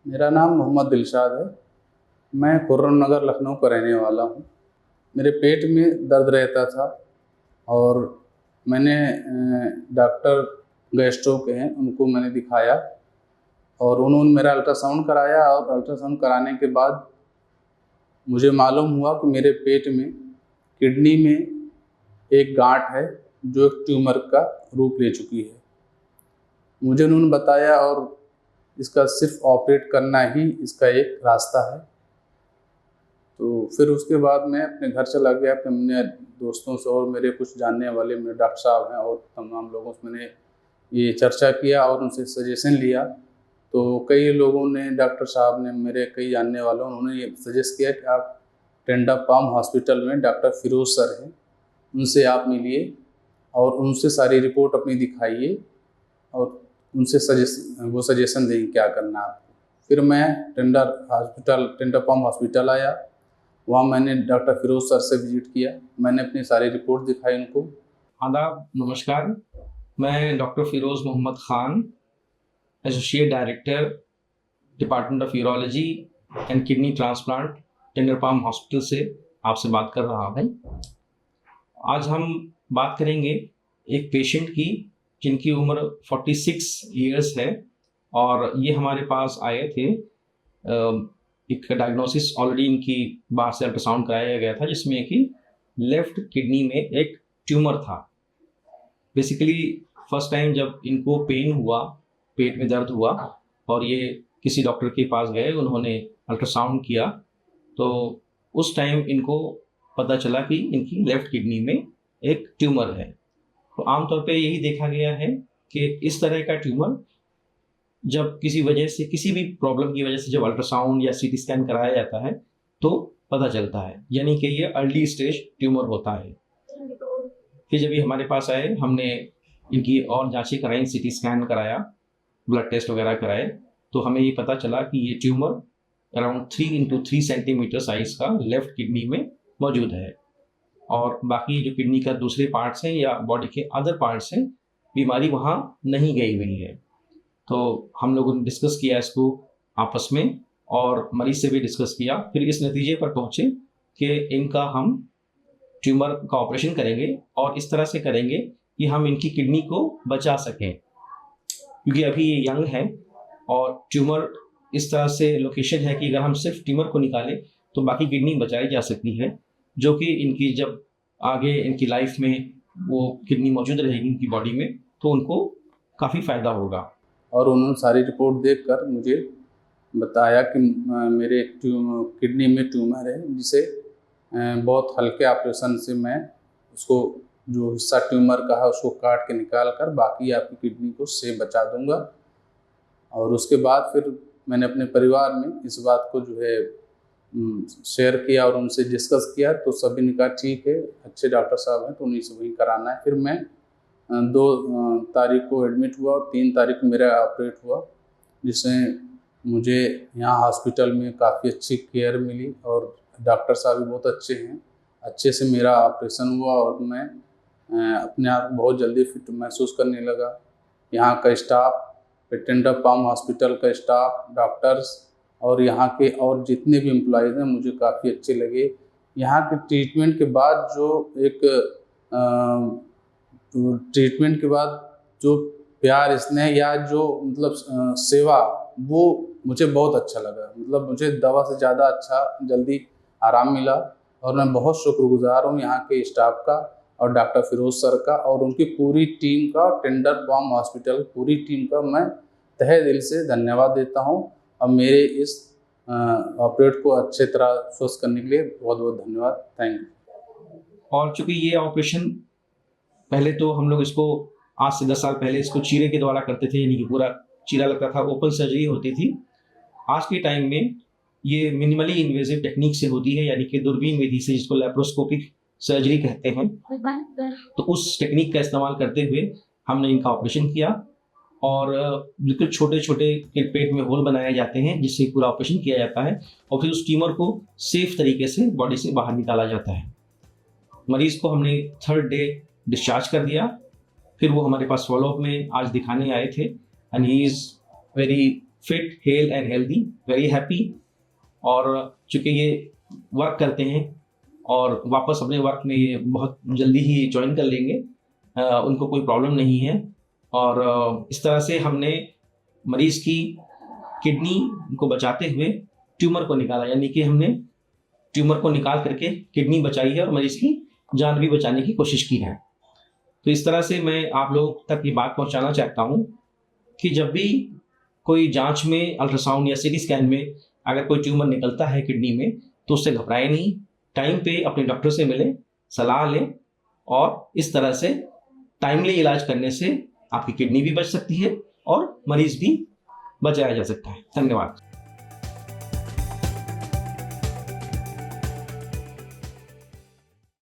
मेरा नाम मोहम्मद दिलशाद है। मैं खुर्रम नगर लखनऊ का रहने वाला हूँ। मेरे पेट में दर्द रहता था और मैंने डॉक्टर गैस्ट्रो के हैं उनको मैंने दिखाया और उन्होंने मेरा अल्ट्रासाउंड कराया और अल्ट्रासाउंड कराने के बाद मुझे मालूम हुआ कि मेरे पेट में किडनी में एक गांठ है जो एक ट्यूमर का रूप ले चुकी है। मुझे उन्होंने बताया और इसका सिर्फ ऑपरेट करना ही इसका एक रास्ता है। तो फिर उसके बाद मैं अपने घर चला गया। फिर मैंने दोस्तों से और मेरे कुछ जानने वाले मेरे डॉक्टर साहब हैं और तमाम लोगों से मैंने ये चर्चा किया और उनसे सजेशन लिया। तो कई लोगों ने, डॉक्टर साहब ने, मेरे कई जानने वालों उन्होंने ये सजेस्ट किया कि आप टेंडर पाम हॉस्पिटल में डॉक्टर फिरोज़ सर हैं, उनसे आप मिलिए और उनसे सारी रिपोर्ट अपनी दिखाइए और उनसे सजेशन देंगे क्या करना है आपको। फिर मैं टेंडर पाम हॉस्पिटल आया। वहाँ मैंने डॉक्टर फिरोज़ सर से विजिट किया। मैंने अपनी सारी रिपोर्ट दिखाई उनको। आदाब, नमस्कार। मैं doctor Firoz Mohammad Khan, associate director, department of urology and kidney transplant, Tender Palm hospital से आपसे बात कर रहा हूँ। आज हम बात करेंगे एक पेशेंट की जिनकी उम्र 46 ईयर्स है और ये हमारे पास आए थे। एक डायग्नोसिस ऑलरेडी इनकी बाहर से अल्ट्रासाउंड कराया गया था जिसमें कि लेफ्ट किडनी में एक ट्यूमर था। बेसिकली फर्स्ट टाइम जब इनको पेन हुआ, पेट में दर्द हुआ और ये किसी डॉक्टर के पास गए, उन्होंने अल्ट्रासाउंड किया तो उस टाइम इनको पता चला कि इनकी लेफ्ट किडनी में एक ट्यूमर है। तो आमतौर पे यही देखा गया है कि इस तरह का ट्यूमर जब किसी वजह से, किसी भी प्रॉब्लम की वजह से जब अल्ट्रासाउंड या सीटी स्कैन कराया जाता है तो पता चलता है, यानी कि ये अर्ली स्टेज ट्यूमर होता है। फिर जब ये हमारे पास आए, हमने इनकी और जांचें कराई, सीटी स्कैन कराया, ब्लड टेस्ट वगैरह कराए, तो हमें ये पता चला कि ये ट्यूमर अराउंड 3 × 3 सेंटीमीटर साइज का लेफ्ट किडनी में मौजूद है और बाकी जो किडनी का दूसरे पार्ट्स हैं या बॉडी के अदर पार्ट्स हैं, बीमारी वहाँ नहीं गई हुई है। तो हम लोगों ने डिस्कस किया इसको आपस में और मरीज से भी डिस्कस किया। फिर इस नतीजे पर पहुँचे कि इनका हम ट्यूमर का ऑपरेशन करेंगे और इस तरह से करेंगे कि हम इनकी किडनी को बचा सकें, क्योंकि अभी ये यंग है और ट्यूमर इस तरह से लोकेशन है कि अगर हम सिर्फ ट्यूमर को निकालें तो बाकी किडनी बचाई जा सकती है, जो कि इनकी जब आगे इनकी लाइफ में वो किडनी मौजूद रहेगी इनकी बॉडी में तो उनको काफ़ी फ़ायदा होगा। और उन्होंने सारी रिपोर्ट देखकर मुझे बताया कि मेरे किडनी में ट्यूमर है, जिसे बहुत हल्के ऑपरेशन से मैं उसको, जो हिस्सा ट्यूमर का है उसको काट के निकाल कर बाकी आपकी किडनी को सेफ बचा दूंगा। और उसके बाद फिर मैंने अपने परिवार में इस बात को जो है शेयर किया और उनसे डिस्कस किया, तो सभी ने कहा ठीक है, अच्छे डॉक्टर साहब हैं तो उन्हीं से वही कराना है। फिर मैं 2 तारीख को एडमिट हुआ और 3 तारीख को मेरा ऑपरेट हुआ, जिसमें मुझे यहाँ हॉस्पिटल में काफ़ी अच्छी केयर मिली और डॉक्टर साहब भी बहुत अच्छे हैं। अच्छे से मेरा ऑपरेशन हुआ और मैं अपने आप बहुत जल्दी फिट महसूस करने लगा। यहाँ का स्टाफ, टेंडर पाम हॉस्पिटल का स्टाफ, डॉक्टर्स और यहाँ के और जितने भी एम्प्लॉयज़ हैं मुझे काफ़ी अच्छे लगे। यहाँ के ट्रीटमेंट के बाद जो प्यार, स्नेह या जो मतलब सेवा, वो मुझे बहुत अच्छा लगा। मतलब मुझे दवा से ज़्यादा अच्छा जल्दी आराम मिला और मैं बहुत शुक्रगुजार हूँ यहाँ के स्टाफ का और डॉक्टर फिरोज़ सर का और उनकी पूरी टीम का, टेंडर पाम हॉस्पिटल पूरी टीम का मैं तहे दिल से धन्यवाद देता हूँ। और मेरे इस ऑपरेट को अच्छे तरह स्वस्थ करने के लिए बहुत बहुत धन्यवाद। Thank you. और चूँकि ये ऑपरेशन पहले तो हम लोग इसको आज से 10 साल पहले इसको चीरे के द्वारा करते थे, यानी कि पूरा चीरा लगता था, ओपन सर्जरी होती थी। आज के टाइम में ये मिनिमली इन्वेजिव टेक्निक से होती है, यानी कि दूरबीन विधि से, जिसको लैप्रोस्कोपिक सर्जरी कहते हैं। तो उस टेक्निक का इस्तेमाल करते हुए हमने इनका ऑपरेशन किया और बिल्कुल छोटे छोटे पेट में होल बनाए जाते हैं जिससे पूरा ऑपरेशन किया जाता है और फिर उस ट्यूमर को सेफ तरीके से बॉडी से बाहर निकाला जाता है। मरीज़ को हमने 3rd डे डिस्चार्ज कर दिया। फिर वो हमारे पास फॉलोअप में आज दिखाने आए थे and he is very fit, hello and healthy, very happy. और चूँकि ये वर्क करते हैं और वापस अपने वर्क में ये बहुत जल्दी ही ज्वाइन कर लेंगे, उनको कोई प्रॉब्लम नहीं है। और इस तरह से हमने मरीज़ की किडनी को बचाते हुए ट्यूमर को निकाला, यानी कि हमने ट्यूमर को निकाल करके किडनी बचाई है और मरीज़ की जान भी बचाने की कोशिश की है। तो इस तरह से मैं आप लोगों तक ये बात पहुंचाना चाहता हूं कि जब भी कोई जांच में अल्ट्रासाउंड या सीटी स्कैन में अगर कोई ट्यूमर निकलता है किडनी में, तो उससे घबराएं नहीं, टाइम पे अपने डॉक्टर से मिलें, सलाह लें, और इस तरह से टाइमली इलाज करने से आपकी किडनी भी बच सकती है और मरीज़ भी बचाया जा सकता है। धन्यवाद।